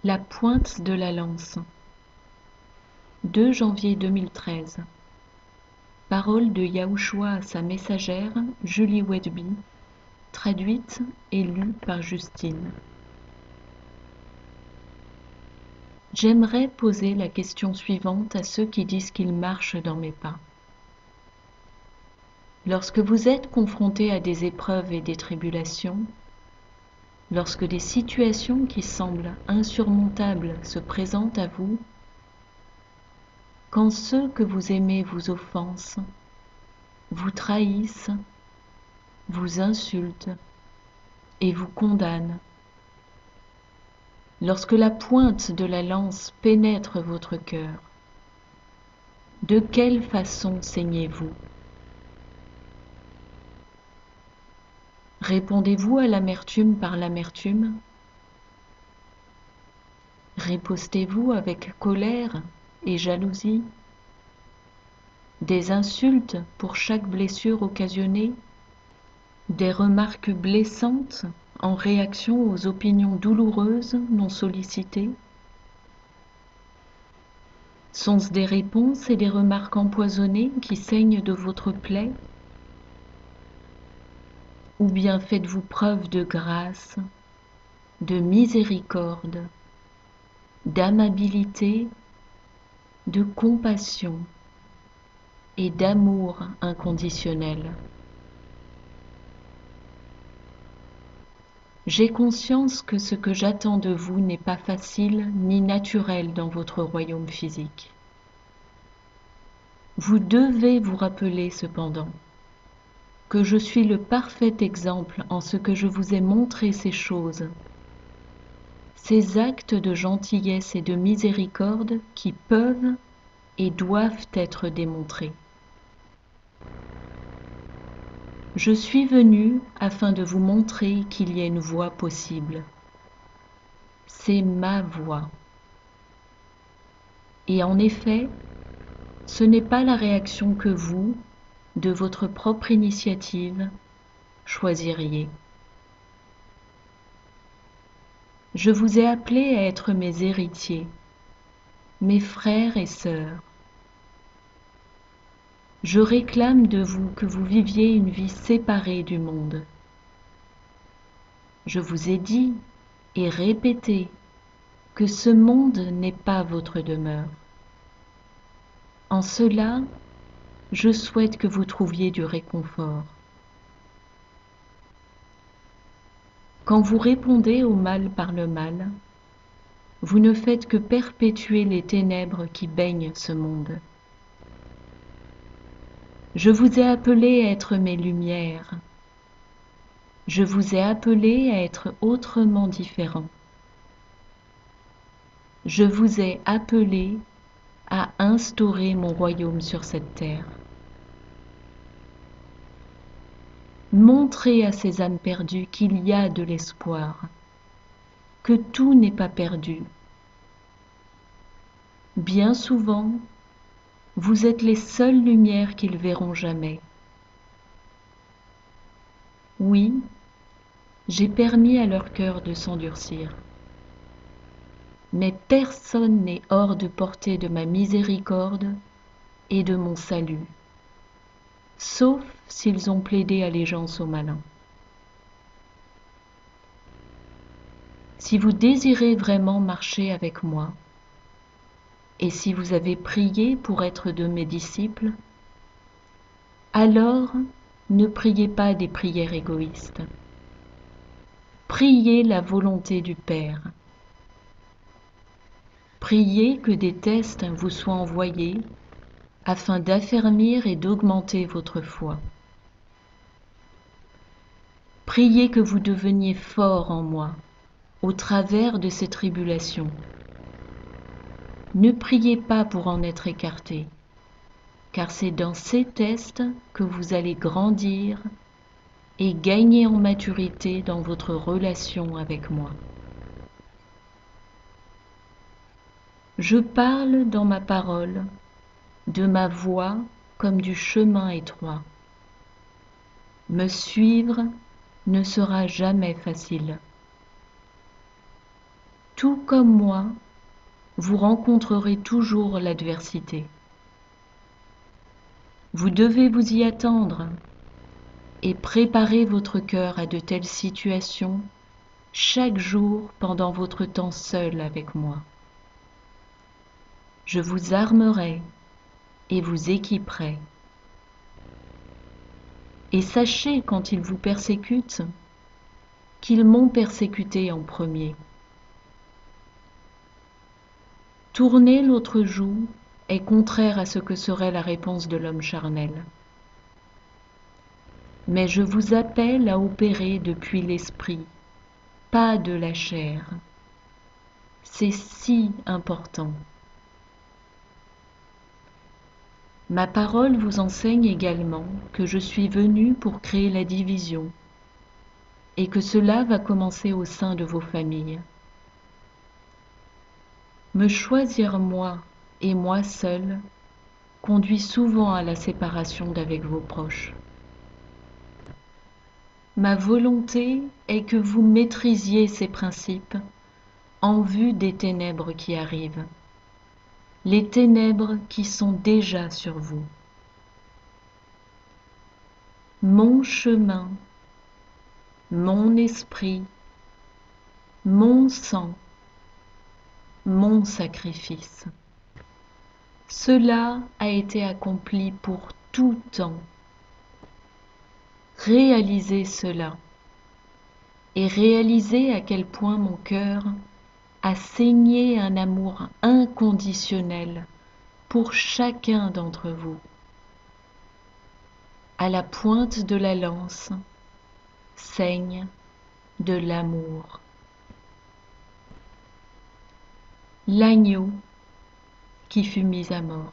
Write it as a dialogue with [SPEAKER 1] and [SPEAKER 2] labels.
[SPEAKER 1] La pointe de la lance. 2 janvier 2013. Parole de Yahushua à sa messagère, Julie Wedby, traduite et lue par Justine. J'aimerais poser la question suivante à ceux qui disent qu'ils marchent dans mes pas. Lorsque vous êtes confrontés à des épreuves et des tribulations, lorsque des situations qui semblent insurmontables se présentent à vous, quand ceux que vous aimez vous offensent, vous trahissent, vous insultent et vous condamnent, lorsque la pointe de la lance pénètre votre cœur, de quelle façon saignez-vous? Répondez-vous à l'amertume par l'amertume? Ripostez-vous avec colère et jalousie? Des insultes pour chaque blessure occasionnée? Des remarques blessantes en réaction aux opinions douloureuses non sollicitées? Sont-ce des réponses et des remarques empoisonnées qui saignent de votre plaie? Ou bien faites-vous preuve de grâce, de miséricorde, d'amabilité, de compassion et d'amour inconditionnel? J'ai conscience que ce que j'attends de vous n'est pas facile ni naturel dans votre royaume physique. Vous devez vous rappeler cependant que je suis le parfait exemple en ce que je vous ai montré ces choses, ces actes de gentillesse et de miséricorde qui peuvent et doivent être démontrés. Je suis venu afin de vous montrer qu'il y a une voie possible. C'est ma voie. Et en effet, ce n'est pas la réaction que vous, de votre propre initiative, choisiriez. Je vous ai appelés à être mes héritiers, mes frères et sœurs. Je réclame de vous que vous viviez une vie séparée du monde. Je vous ai dit et répété que ce monde n'est pas votre demeure. En cela, je souhaite que vous trouviez du réconfort. Quand vous répondez au mal par le mal, vous ne faites que perpétuer les ténèbres qui baignent ce monde. Je vous ai appelé à être mes lumières. Je vous ai appelé à être autrement différents. Je vous ai appelé à instaurer mon royaume sur cette terre. Montrez à ces âmes perdues qu'il y a de l'espoir, que tout n'est pas perdu. Bien souvent, vous êtes les seules lumières qu'ils verront jamais. Oui, j'ai permis à leur cœur de s'endurcir. Mais personne n'est hors de portée de ma miséricorde et de mon salut, sauf s'ils ont plaidé allégeance au malin. Si vous désirez vraiment marcher avec moi, et si vous avez prié pour être de mes disciples, alors ne priez pas des prières égoïstes. Priez la volonté du Père. Priez que des tests vous soient envoyés afin d'affermir et d'augmenter votre foi. Priez que vous deveniez forts en moi au travers de ces tribulations. Ne priez pas pour en être écarté, car c'est dans ces tests que vous allez grandir et gagner en maturité dans votre relation avec moi. Je parle dans ma parole de ma voie comme du chemin étroit. Me suivre ne sera jamais facile. Tout comme moi, vous rencontrerez toujours l'adversité. Vous devez vous y attendre et préparer votre cœur à de telles situations chaque jour pendant votre temps seul avec moi. Je vous armerai et vous équiperai. Et sachez quand ils vous persécutent qu'ils m'ont persécuté en premier. Tourner l'autre joue est contraire à ce que serait la réponse de l'homme charnel. Mais je vous appelle à opérer depuis l'esprit, pas de la chair. C'est si important. Ma parole vous enseigne également que je suis venu pour créer la division et que cela va commencer au sein de vos familles. Me choisir moi et moi seul conduit souvent à la séparation d'avec vos proches. Ma volonté est que vous maîtrisiez ces principes en vue des ténèbres qui arrivent, les ténèbres qui sont déjà sur vous. Mon chemin, mon esprit, mon sang, mon sacrifice. Cela a été accompli pour tout temps. Réalisez cela et réalisez à quel point mon cœur a saigné un amour inconditionnel pour chacun d'entre vous. À la pointe de la lance saigne de l'amour. L'agneau qui fut mis à mort.